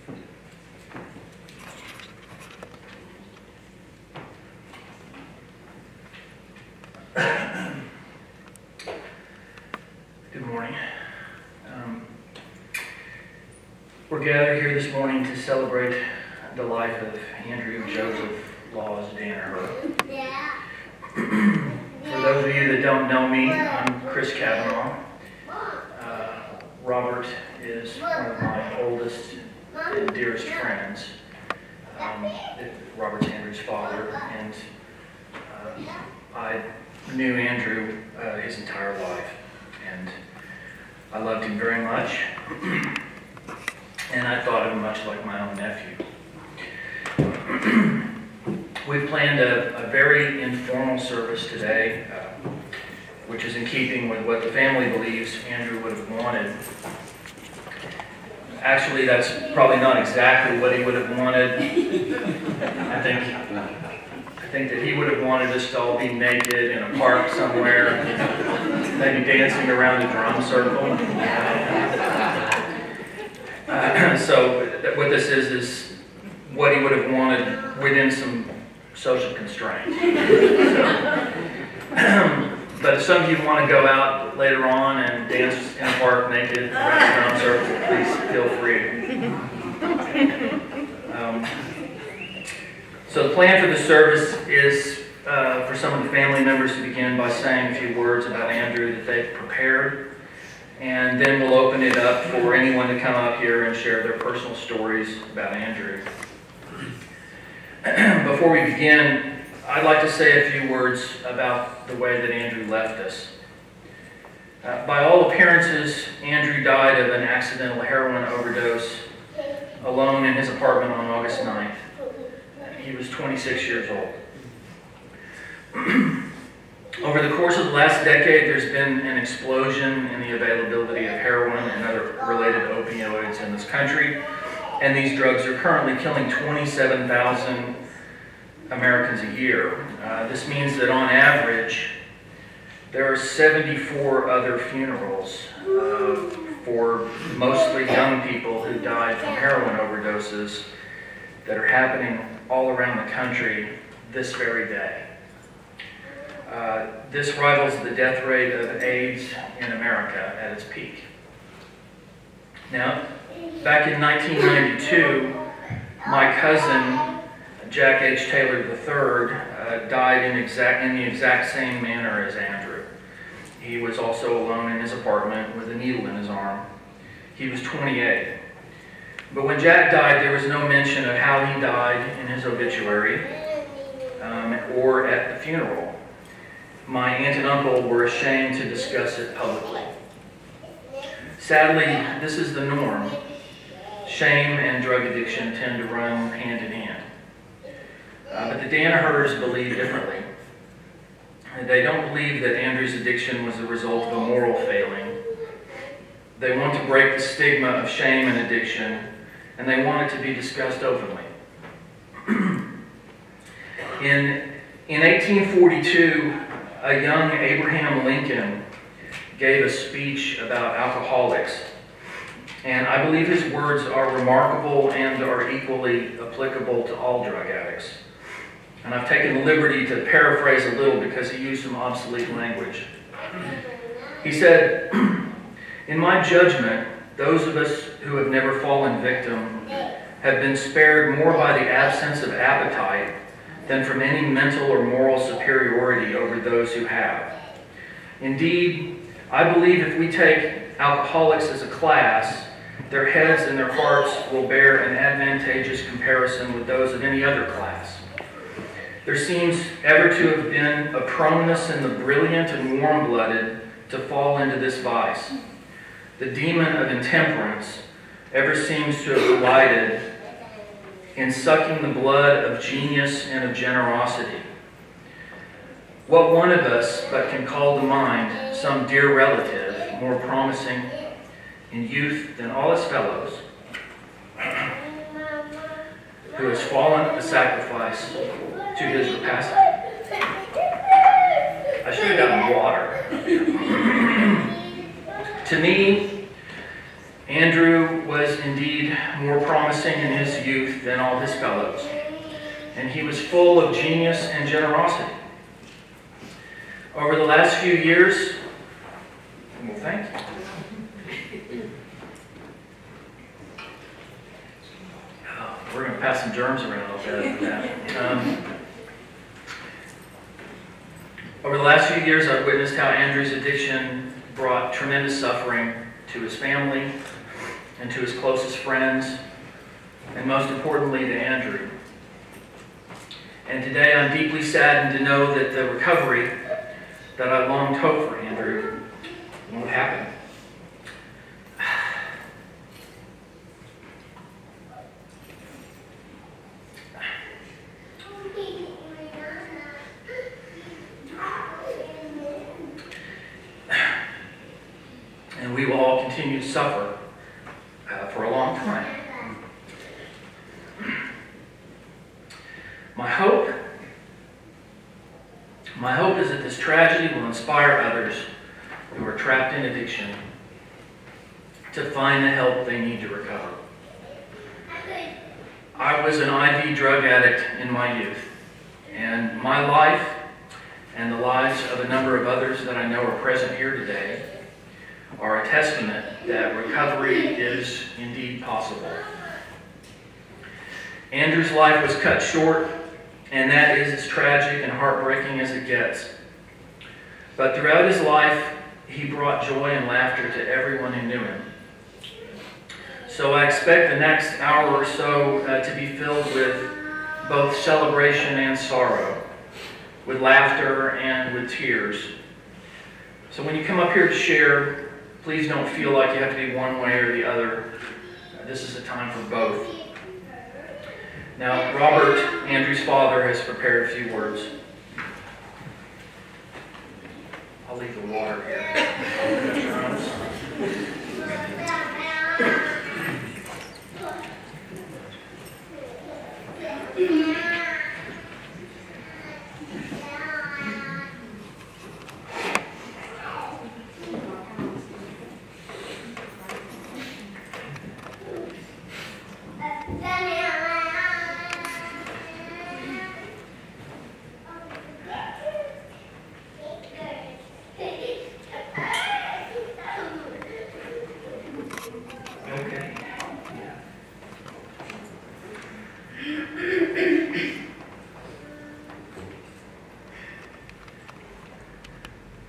Good morning. We're gathered here this morning to celebrate the life of Andrew Joseph Laws-Danaher. For those of you that don't know me, I'm Chris Kavanaugh. Robert is one of my oldest and dearest friends. Robert's Andrew's father, and I knew Andrew his entire life, and I loved him very much, and I thought of him much like my own nephew. We've planned a very informal service today, which is in keeping with what the family believes Andrew would have wanted. Actually, that's probably not exactly what he would have wanted. I think that he would have wanted us to all be naked in a park somewhere, maybe dancing around a drum circle. So what this is what he would have wanted within some social constraints. But if some of you want to go out later on and dance in a park naked around a drum circle, please feel free. So the plan for the service is for some of the family members to begin by saying a few words about Andrew that they've prepared, and then we'll open it up for anyone to come up here and share their personal stories about Andrew. Before we begin, I'd like to say a few words about the way that Andrew left us. By all appearances, Andrew died of an accidental heroin overdose alone in his apartment on August 9th. He was 26 years old. Over the course of the last decade, there's been an explosion in the availability of heroin and other related opioids in this country, and these drugs are currently killing 27,000 Americans a year. This means that on average, there are 74 other funerals for mostly young people who died from heroin overdoses that are happening all around the country this very day. This rivals the death rate of AIDS in America at its peak. Now, back in 1992, my cousin, Jack H. Taylor III, died in the exact same manner as Andrew. He was also alone in his apartment with a needle in his arm. He was 28. But when Jack died, there was no mention of how he died in his obituary or at the funeral. My aunt and uncle were ashamed to discuss it publicly. Sadly, this is the norm. Shame and drug addiction tend to run hand in hand. But the Danahers believe differently. They don't believe that Andrew's addiction was the result of a moral failing. They want to break the stigma of shame and addiction, and they want it to be discussed openly. In 1842, a young Abraham Lincoln gave a speech about alcoholics, and I believe his words are remarkable and are equally applicable to all drug addicts. And I've taken the liberty to paraphrase a little because he used some obsolete language. He said, "In my judgment, those of us who have never fallen victim have been spared more by the absence of appetite than from any mental or moral superiority over those who have. Indeed, I believe if we take alcoholics as a class, their heads and their hearts will bear an advantageous comparison with those of any other class. There seems ever to have been a proneness in the brilliant and warm-blooded to fall into this vice. The demon of intemperance ever seems to have delighted in sucking the blood of genius and of generosity. What one of us but can call to mind some dear relative more promising in youth than all his fellows, who has fallen a sacrifice to his rapacity?" I should have gotten water. To me, Andrew was indeed more promising in his youth than all his fellows, and he was full of genius and generosity. Over the last few years, well, thank you. We're going to pass some germs around a little bit for that. Over the last few years, I've witnessed how Andrew's addiction brought tremendous suffering to his family and to his closest friends, and most importantly to Andrew. And today I'm deeply saddened to know that the recovery that I longed hope for Andrew won't happen. And we will all continue to suffer for a long time. My hope is that this tragedy will inspire others who are trapped in addiction to find the help they need to recover. I was an IV drug addict in my youth, and my life and the lives of a number of others that I know are present here today are a testament that recovery is indeed possible. Andrew's life was cut short, and that is as tragic and heartbreaking as it gets. But throughout his life, he brought joy and laughter to everyone who knew him. So I expect the next hour or so to be filled with both celebration and sorrow, with laughter and with tears. So when you come up here to share, please don't feel like you have to be one way or the other. This is a time for both. Now, Robert, Andrew's father, has prepared a few words. I'll leave the water here.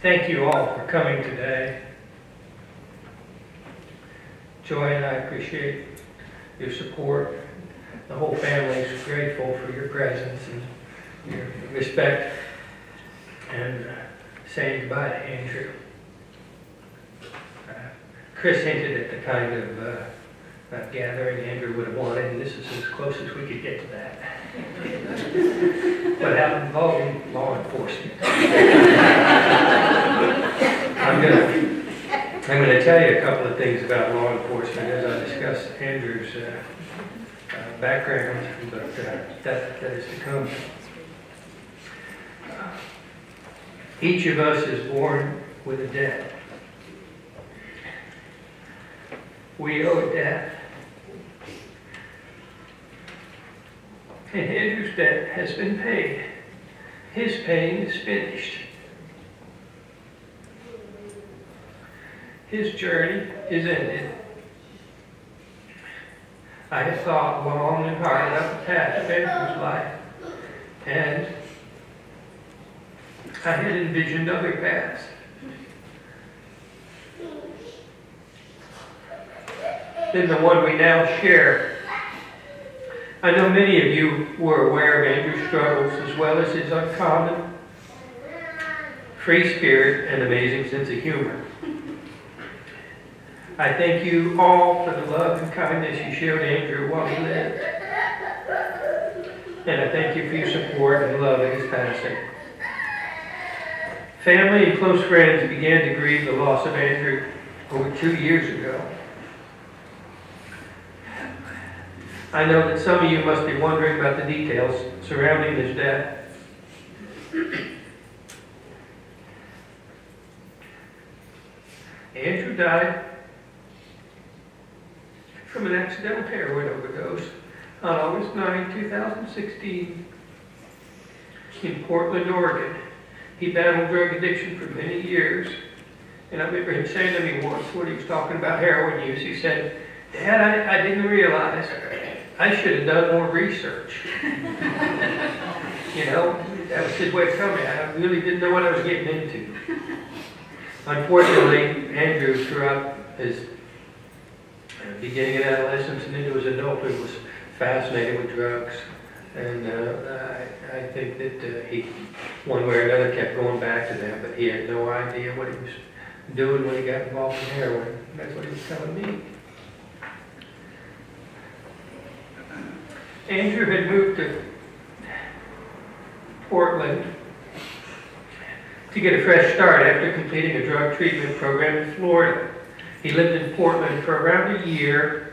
Thank you all for coming today. Joy and I appreciate your support. The whole family is grateful for your presence and your respect and saying goodbye to Andrew. Chris hinted at the kind of gathering Andrew would have wanted, and this is as close as we could get to that. Without involving law enforcement. I'm going to tell you a couple of things about law enforcement as I discuss Andrew's background, but that is to come. Each of us is born with a debt. We owe a debt. And Andrew's debt has been paid. His pain is finished. His journey is ended. I have thought long and hard about the past of Andrew's life, and I had envisioned other paths. Than the one we now share. I know many of you were aware of Andrew's struggles as well as his uncommon, free spirit and amazing sense of humor. I thank you all for the love and kindness you showed Andrew while he lived. And I thank you for your support and love at his passing. Family and close friends began to grieve the loss of Andrew over 2 years ago. I know that some of you must be wondering about the details surrounding his death. Andrew died from an accidental heroin overdose on August 9, 2016 in Portland, Oregon. He battled drug addiction for many years. And I remember him saying to me once when he was talking about heroin use, he said, "Dad, I didn't realize I should have done more research." You know, that was his way of telling me. I really didn't know what I was getting into. Unfortunately, Andrew, throughout his beginning of adolescence and into his adulthood, was fascinated with drugs. And I think that he, one way or another, kept going back to them, but he had no idea what he was doing when he got involved in heroin. That's what he was telling me. Andrew had moved to Portland to get a fresh start after completing a drug treatment program in Florida. He lived in Portland for around a year,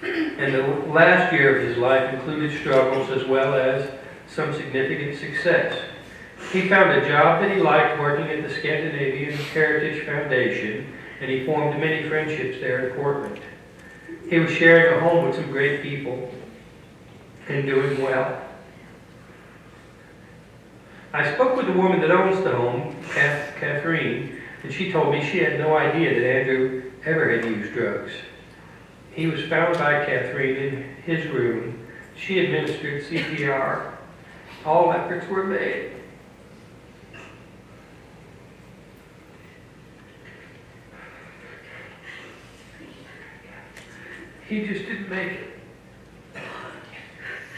and the last year of his life included struggles as well as some significant success. He found a job that he liked working at the Scandinavian Heritage Foundation, and he formed many friendships there in Portland. He was sharing a home with some great people and doing well. I spoke with the woman that owns the home, Catherine, and she told me she had no idea that Andrew ever had used drugs. He was found by Catherine in his room. She administered CPR. All efforts were made. He just didn't make it.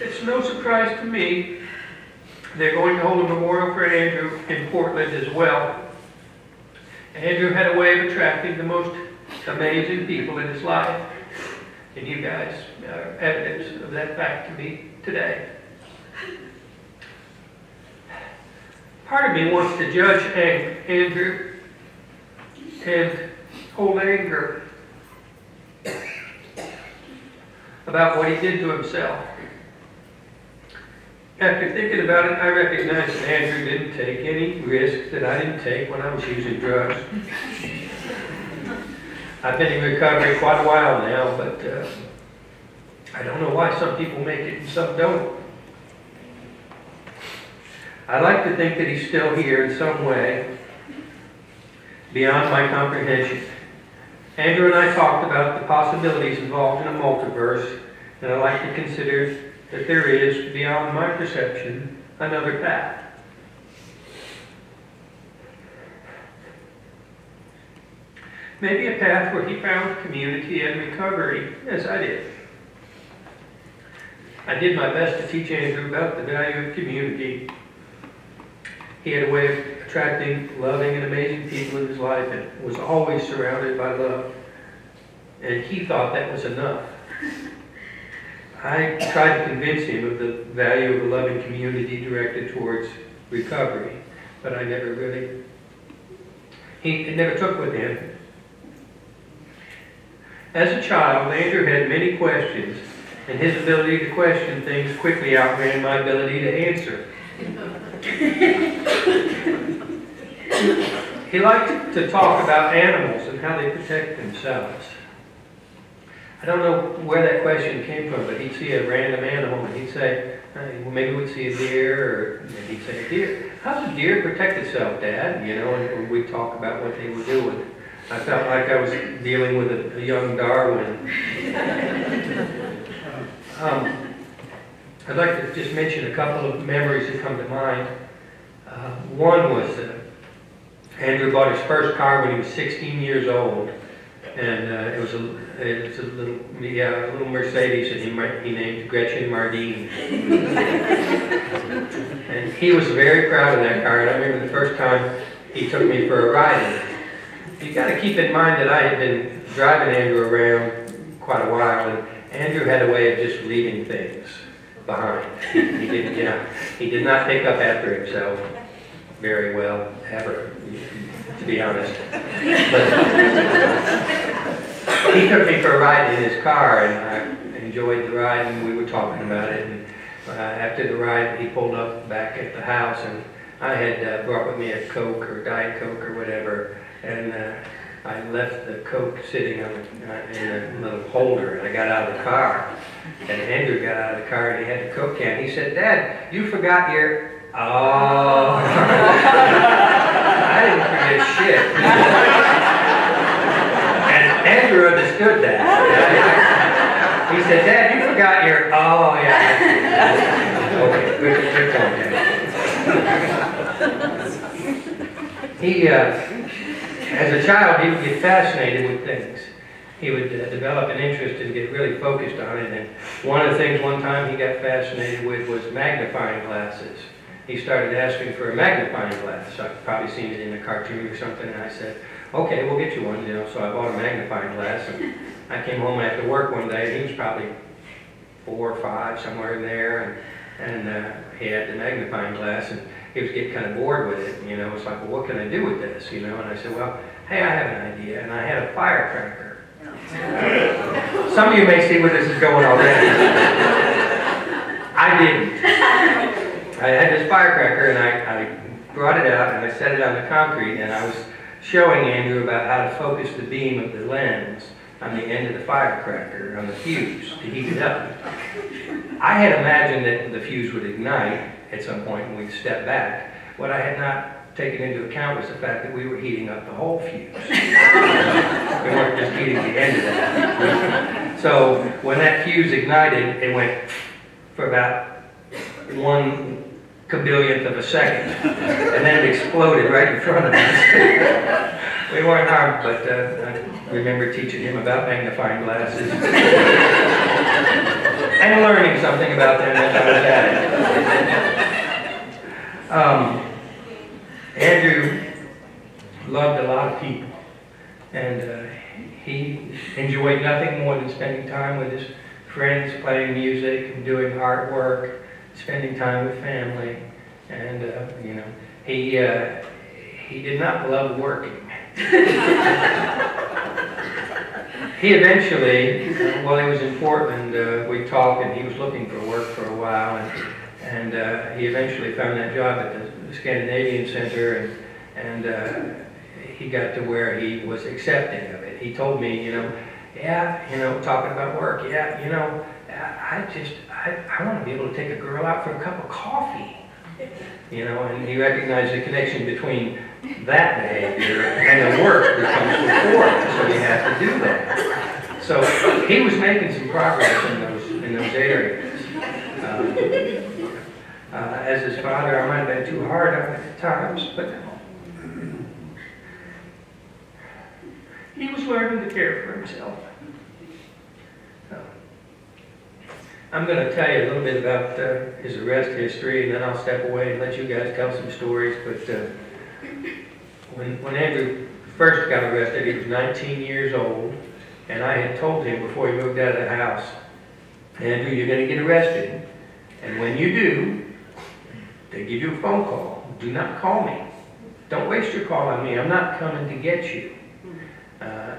It's no surprise to me they're going to hold a memorial for Andrew in Portland as well. Andrew had a way of attracting the most amazing people in his life. And you guys are evidence of that fact to me today. Part of me wants to judge Andrew and hold anger about what he did to himself. After thinking about it, I recognize that Andrew didn't take any risks that I didn't take when I was using drugs. I've been in recovery quite a while now, but I don't know why some people make it and some don't. I like to think that he's still here in some way, beyond my comprehension. Andrew and I talked about the possibilities involved in a multiverse, and I like to consider that there is, beyond my perception, another path. Maybe a path where he found community and recovery, as I did. I did my best to teach Andrew about the value of community. He had a way of attracting loving and amazing people in his life and was always surrounded by love. And he thought that was enough. I tried to convince him of the value of a loving community directed towards recovery, but I never really, it never took with him. As a child, Andrew had many questions, and his ability to question things quickly outran my ability to answer. He liked to talk about animals and how they protect themselves. I don't know where that question came from, but he'd see a random animal and he'd say, hey, well, maybe we'd see a deer, and he'd say, a deer? How's a deer protect itself, Dad? You know, and we'd talk about what they were doing. I felt like I was dealing with a young Darwin. I'd like to just mention a couple of memories that come to mind. One was Andrew bought his first car when he was 16 years old, and it was a little Mercedes that he named Gretchen Mardine. And he was very proud of that car, and I remember the first time he took me for a ride in it. You got to keep in mind that I had been driving Andrew around quite a while, and Andrew had a way of just leaving things behind. He did not pick up after himself very well, ever, to be honest. But he took me for a ride in his car, and I enjoyed the ride, and we were talking about it. And after the ride, he pulled up back at the house, and I had brought with me a Coke or Diet Coke or whatever. And I left the Coke sitting on in a little holder, and I got out of the car. And Andrew got out of the car, and he had the Coke can. He said, "Dad, you forgot your..." Oh. I didn't forget shit. And Andrew understood that. He said, "Dad, you forgot your..." Oh, yeah. Okay, good point, He, as a child, he would get fascinated with things. He would develop an interest and get really focused on it. And one of the things one time he got fascinated with was magnifying glasses. He started asking for a magnifying glass. I've probably seen it in a cartoon or something, and I said, "Okay, we'll get you one." You know, so I bought a magnifying glass, and I came home after work one day, and he was probably 4 or 5, somewhere in there, and he had the magnifying glass, and he was getting kind of bored with it. You know, it's like, "Well, what can I do with this?" You know, and I said, "Well, hey, I have an idea," and I had a firecracker. Some of you may see where this is going already. I didn't. I had this firecracker, and I brought it out, and I set it on the concrete, and I was showing Andrew about how to focus the beam of the lens on the end of the firecracker, on the fuse, to heat it up. I had imagined that the fuse would ignite at some point and we'd step back. What I had not taken into account was the fact that we were heating up the whole fuse. We weren't just heating the end of that. So when that fuse ignited, it went for about 1/1000th of a second, and then it exploded right in front of us. We weren't harmed, but I remember teaching him about magnifying glasses and learning something about them as I was at it. Andrew loved a lot of people, and he enjoyed nothing more than spending time with his friends, playing music and doing artwork, spending time with family, and you know, he did not love working. He eventually, while he was in Portland, we talked, and he was looking for work for a while, and he eventually found that job at the Scandinavian Center, and he got to where he was accepting of it. He told me, you know, "Yeah, you know, talking about work, yeah, you know, I want to be able to take a girl out for a cup of coffee." You know, and he recognized the connection between that behavior and the work that comes before it, so he had to do that. So he was making some progress in those areas. As his father, I might have been too hard on him at times, but he was learning to care for himself. I'm going to tell you a little bit about his arrest history, and then I'll step away and let you guys tell some stories. But when Andrew first got arrested, he was 19 years old, and I had told him before he moved out of the house, "Andrew, you're going to get arrested, and when you do, they give you a phone call. Do not call me. Don't waste your call on me. I'm not coming to get you."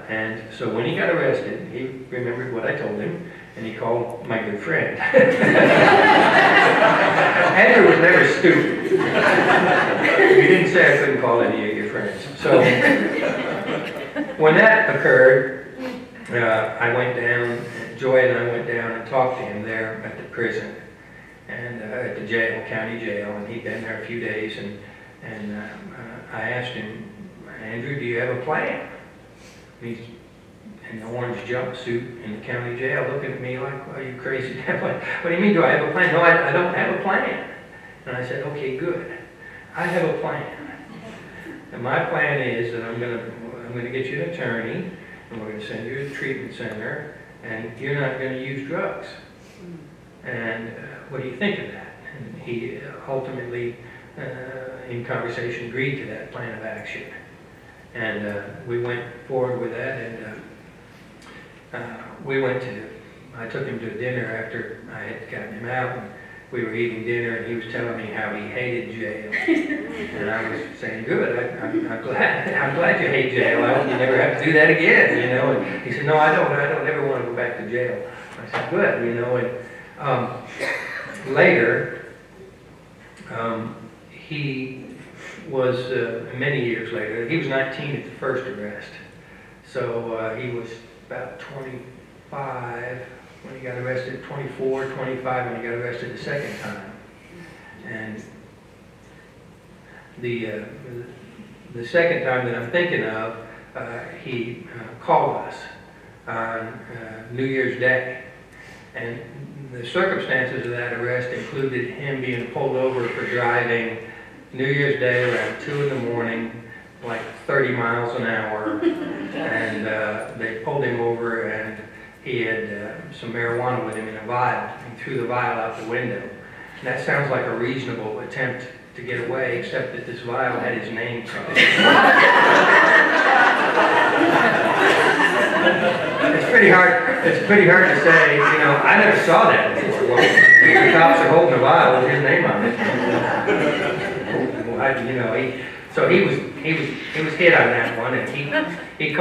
And so when he got arrested, he remembered what I told him, and he called my good friend. Andrew was never stupid. You didn't say I couldn't call any of your friends. So when that occurred, I went down, Joy and I went down and talked to him there at the prison, and at the jail, county jail, and he'd been there a few days, and I asked him, "Andrew, do you have a plan?" He's in the orange jumpsuit in the county jail looking at me like, "Are you crazy? What do you mean, do I have a plan?" "No, I don't have a plan." And I said, "Okay, good. I have a plan. And my plan is that I'm going to get you an attorney, and we're going to send you to the treatment center, and you're not going to use drugs. And what do you think of that?" And he ultimately, in conversation, agreed to that plan of action. And we went forward with that, and I took him to dinner after I had gotten him out, and we were eating dinner, and he was telling me how he hated jail. And I was saying, "Good, I'm glad you hate jail. I hope you never have to do that again," you know. And he said, "No, I don't ever want to go back to jail." I said, "Good," you know. And later, he was, many years later, he was 19 at the first arrest. So he was about 25 when he got arrested, 24, 25 when he got arrested the second time. And the second time that I'm thinking of, he called us on New Year's Day. And the circumstances of that arrest included him being pulled over for driving New Year's Day around 2 in the morning, like 30 miles an hour. And they pulled him over, and he had some marijuana with him in a vial. He threw the vial out the window. And that sounds like a reasonable attempt to get away, except that this vial had his name printed. It's pretty hard to say, you know, I never saw that before. Well, the cops are holding a vial with his name on it. Well, you know, so he was hit on that one, and he